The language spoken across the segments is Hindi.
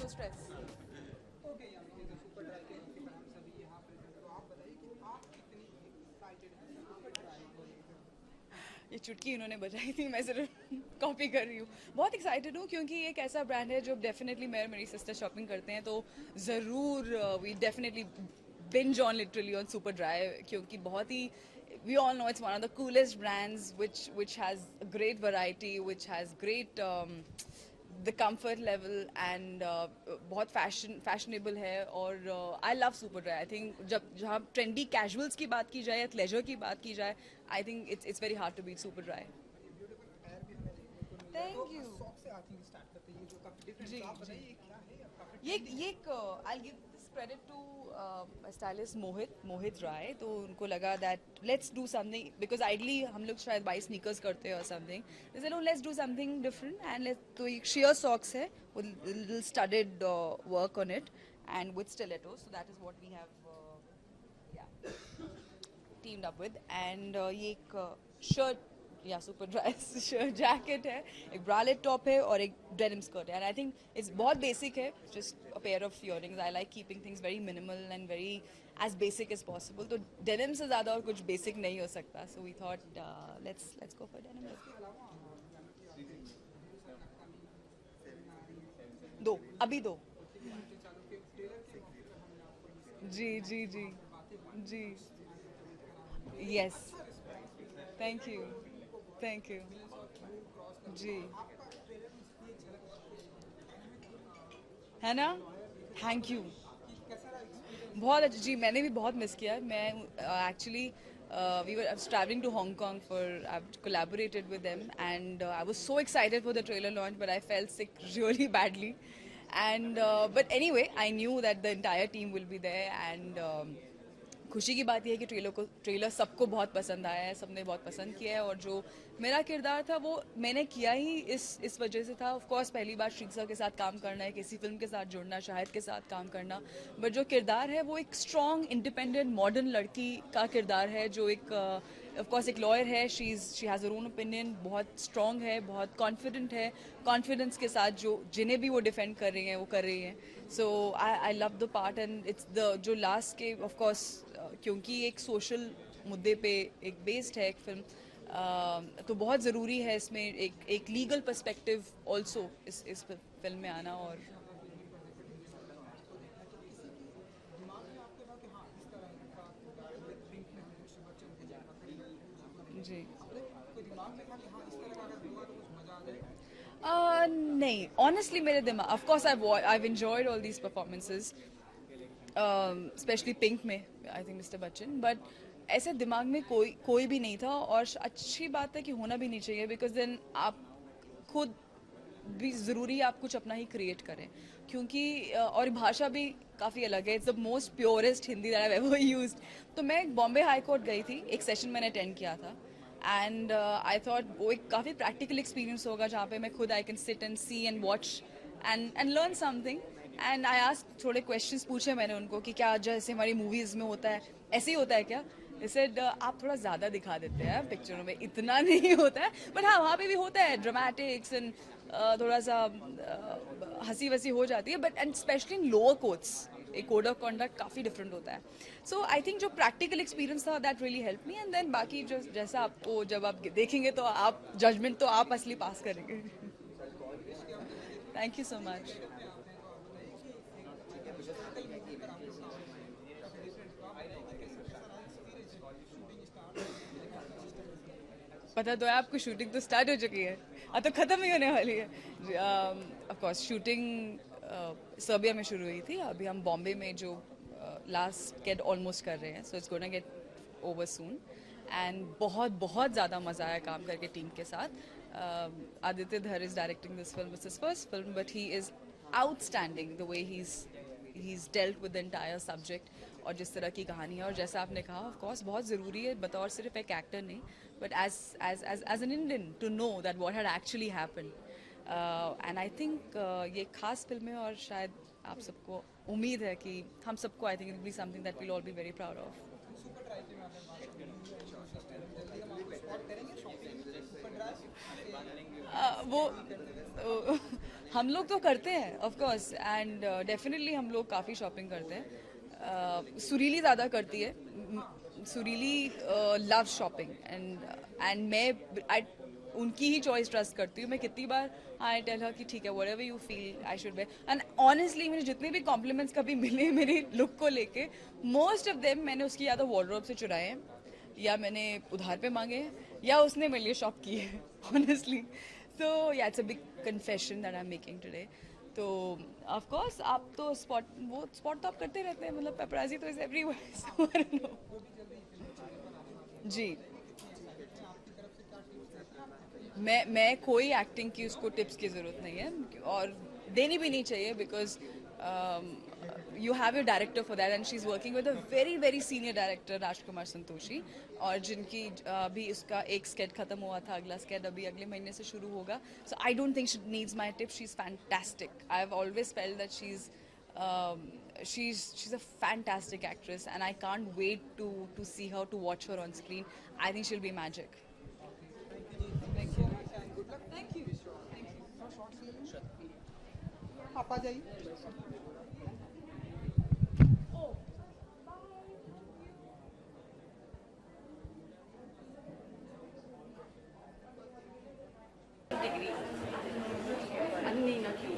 No stress. ओके यानी कि सुपर ड्राई के मौके पर हम सभी यहाँ प्रेजेंट, तो आप बताइए कि आप कितनी एक्साइटेड हैं सुपर ड्राई को लेकर। ये चुटकी इन्होंने बजाई थी, मैं सिर्फ कॉपी कर रही हूँ। बहुत एक्साइटेड हूँ क्योंकि एक ऐसा ब्रांड है जो डेफिनेटली मैं और मेरी सिस्टर शॉपिंग करते हैं, तो ज़रूर we definitely binge on literally on super dry, क्योंकि बहुत ही, we all know it's one of the coolest brands which has a great variety, which has great the comfort level and बहुत फैशनेबल है। और I love super dry. I think जब जहाँ ट्रेंडी कैजुअल्स की बात की जाए या लेजर की बात की जाए, I think it's very hard to beat super dry. और ये ब्यूटीफुल अटायर भी हमें देखने को मिल रहा है, थैंक तो यू। शॉप से आती स्टार्ट करते हैं, ये जो काफ़ी डिफरेंट, जी तो आप जी। बताइए ये क्या है, अब काफ़ी ये ट्रेंडी ये एक I give this credit to stylist Mohit Rai. तो उनको लगा that let's do something, because ideally हम लोग शायद बाई स्नीकर्स करते हैं और समथिंग, जैसे no let's do something different and let's, तो एक शेयर सॉक्स है with studded work on it and with stiletto, so that is what we have teamed up with, and ये एक शर्ट या सुपर ड्राई शर्ट जैकेट है, एक ब्रालेट टॉप है और एक डेनिम स्कर्ट है। एंड आई थिंक इट्स बहुत बेसिक है, just a pair of earrings. I like keeping things very minimal and very as basic as possible, तो डेनिम से ज़्यादा और कुछ बेसिक नहीं हो सकता, so we thought let's go for denim. इसके अलावा यानी कि आपके ढेर सारी अपकमिंग फिल्में आ रही हैं, दो, अभी दो। ठीक है, आगे चालू के ट्रेलर के मौके पर हमने आपको मिस किया था, जी तो जी आपसे जी वहाँ पर बातें हुई, जी। कुछ हमारे प्रोजेक्ट का नाम लेके यस। अच्छा रिस्पॉन्स मिल रहा है, तो थैंक यू। काफ़ी फिल्म को थैंक बहुत you. Millions of view cross कर रही जी। है, तो आपका ट्रेलर में जितनी एक झलक दिखी है, डायनामिक है ना। लॉयर दिखे, तो आप थैंक यू। बताइए आपकी कैसा रहा एक्सपीरियंस बहुत अच्छा जी, मैंने भी बहुत मिस किया। मैं actually we were travelling to Hong Kong for, I collaborated with them and I was so excited for the trailer launch, but I felt sick really badly and but anyway I knew that the entire team will be there and खुशी की बात यह है कि ट्रेलर सबको बहुत पसंद आया है, सबने बहुत पसंद किया है। और जो मेरा किरदार था वो मैंने किया ही इस वजह से था। ऑफ कोर्स पहली बार श्रीक सर के साथ काम करना है, किसी फिल्म के साथ जुड़ना, शाहिद के साथ काम करना, बट जो किरदार है वो एक स्ट्रॉन्ग इंडिपेंडेंट मॉडर्न लड़की का किरदार है, जो एक ऑफ कोर्स एक लॉयर है। She has her own opinion, बहुत स्ट्रॉन्ग है, बहुत कॉन्फिडेंट है, कॉन्फिडेंस के साथ जो जिन्हें भी वो डिफेंड कर रही हैं वो कर रही हैं। So I love the part and it's the जो लास्ट के ऑफ कोर्स, क्योंकि एक सोशल मुद्दे पे एक बेस्ड है एक फिल्म, तो बहुत ज़रूरी है इसमें एक लीगल पर्सपेक्टिव ऑल्सो इस फिल्म में आना। और को देखना है, तो किसी की दिमाग में आपके था कि हाँ इस तरह का किरदार है, लाइक पिंक में अमिताभ बच्चन थे, पकड़ी गई है अपना जी अपने कोई दिमाग में था कि हाँ इस तरह का अगर हुआ तो कुछ मजा आ जाएगा। नहीं, ऑनेस्टली मेरे दिमाग, of course I've enjoyed all these performances, specially Pink में I think mister Bachchan, but ऐसे दिमाग में कोई भी नहीं था। और अच्छी बात है कि होना भी नहीं चाहिए, बिकॉज देन आप खुद भी ज़रूरी है आप कुछ अपना ही क्रिएट करें, क्योंकि और भाषा भी काफ़ी अलग है। It's the most purest Hindi that I ever used. तो मैं बॉम्बे हाई कोर्ट गई थी, एक सेशन मैंने अटेंड किया था एंड आई थॉट वो एक काफ़ी प्रैक्टिकल एक्सपीरियंस होगा, जहाँ पे मैं खुद I can sit and see and watch and learn something. And I ask, थोड़े क्वेश्चंस पूछे मैंने उनको कि क्या जैसे हमारी मूवीज़ में होता है ऐसे ही होता है क्या। जैसे आप थोड़ा ज़्यादा दिखा देते हैं पिक्चरों में, इतना नहीं होता है, बट हाँ वहाँ पे भी होता है ड्रामेटिक्स एंड थोड़ा सा हंसी वसी हो जाती है, but and specially in lower courts एक कोड ऑफ कॉन्डक्ट काफ़ी डिफरेंट होता है। सो आई थिंक जो प्रैक्टिकल एक्सपीरियंस था that really help me, and then बाकी जो जैसा आपको जब आप देखेंगे तो आप जजमेंट तो आप असली पास करेंगे। Thank you so much. Trailer पे आते हैं, तो आप बताइए कि एक हिस्टोरिकल मूवी पर आपने काम किया है, काफ़ी डिफरेंट, तो आप बताइए कि कैसा रहा एक्सपीरियंस शूटिंग स्टार्ट होने से लेकर आपका असिस्टेंट कैसा लगा। पता तो है आपको, शूटिंग तो स्टार्ट हो चुकी है, अब तो ख़त्म ही होने वाली है। ऑफ कोर्स शूटिंग सर्बिया में शुरू हुई थी, अभी हम बॉम्बे में जो लास्ट गेट ऑलमोस्ट कर रहे हैं, so it's gonna get over soon. And बहुत बहुत ज़्यादा मज़ा आया काम करके टीम के साथ। आदित्य धर is directing this film, it's his first film, but he is outstanding the way he's dealt with the entire subject और जिस तरह की कहानी है। और जैसा आपने कहा ऑफ कोर्स बहुत ज़रूरी है बतौर सिर्फ एक एक्टर नहीं, but as an Indian to know that what had actually happened. And I think ये खास फिल्म है और शायद आप सबको उम्मीद है कि हम सबको, I think it be something that will all be very proud of. Super dry की अगर बात करें, न्यू एनिमल सिस्टम जल्दी हम आपको स्पॉट करेंगे शॉपिंग सुपर ड्राई के वो स्कैनिंग करते हुए। हम लोग तो करते हैं ऑफ कोर्स, एंड डेफिनेटली हम लोग काफ़ी शॉपिंग करते हैं. सुरीली ज़्यादा करती है. सुरीली लव शॉपिंग, एंड मैं उनकी ही चॉइस ट्रस्ट करती हूँ. मैं कितनी बार आई टेल हर कि ठीक है, whatever you feel I should wear. And honestly मुझे जितने भी कॉम्प्लीमेंट्स कभी मिले मेरे लुक को लेके, मोस्ट ऑफ देम मैंने उसकी या तो वॉर्डरोब से चुराए हैं, या मैंने उधार पे मांगे हैं, या उसने मेरे लिए शॉप की है ऑनेस्टली. सो या it's a big confession that I am making today. तो ऑफ कोर्स आप तो स्पॉट तो आप करते रहते हैं, मतलब पेपराजी तो is everywhere. So I don't know. जी, मैं कोई एक्टिंग की उसको टिप्स की ज़रूरत नहीं है, और देनी भी नहीं चाहिए, because you have your director for that, and she is working with a very very senior director Rajkumar Santoshi, और जिनकी अभी उसका एक स्केट खत्म हुआ था, अगला स्केट अभी अगले महीने से शुरू होगा. So I don't think she needs my tips. She is fantastic. I have always felt that she's a fantastic actress, and I can't wait to see her, to watch her on screen. I think she'll be magic. Thank you. And good luck. Thank you. No short film. आप आ जाइए. डिग्री अन्नी ना क्यों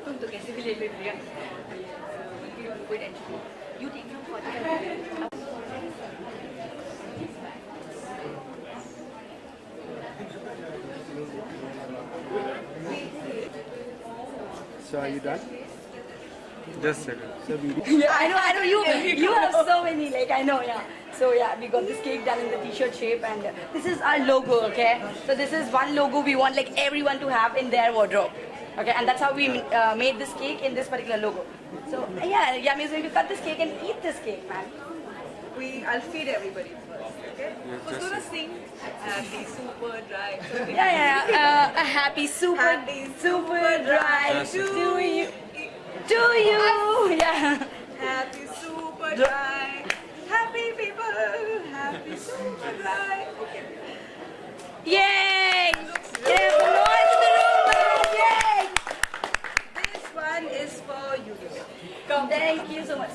तुम तो कैसे भी ले ले लिया. कोई टेंशन नहीं. You take from 45. So are you done? Just a second. So we Yeah, I know. You have so many. Like I know. Yeah. So yeah, we got this cake done in the T-shirt shape, and this is our logo. Okay. So this is one logo we want like everyone to have in their wardrobe. Okay, and that's how we made this cake in this particular logo. So yeah, Yami is going to cut this cake and eat this cake, man. I'll feed everybody first. Okay. Who's gonna sing? Happy super dry. Yeah. A happy super dry to you. To you. Yeah. Happy super dry. Happy people. Happy super dry. Okay. Yay! Yeah, noise in the room, man. Yay! This one is for you. Thank you so much.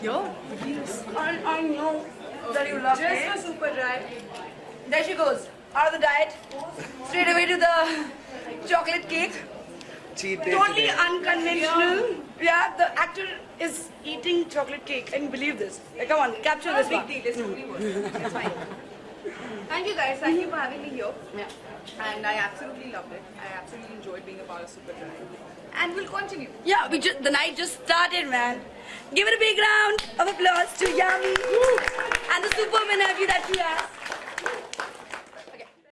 Yo. I know that you love Just it. for super dry. There she goes, out of the diet, straight away to the chocolate cake. cheat day Totally today. unconventional. Yeah, the actor is eating chocolate cake. Can you believe this? Like, come on, capture this one. Big deal. It's totally worth it. It's fine. Thank you guys. Thank you for having me here. Yeah. And I absolutely loved it. I absolutely enjoyed being a part of Super Dry. And we'll continue. Yeah, the night just started, man. Give it a big round of applause to Yami and the Superman nephew that she has.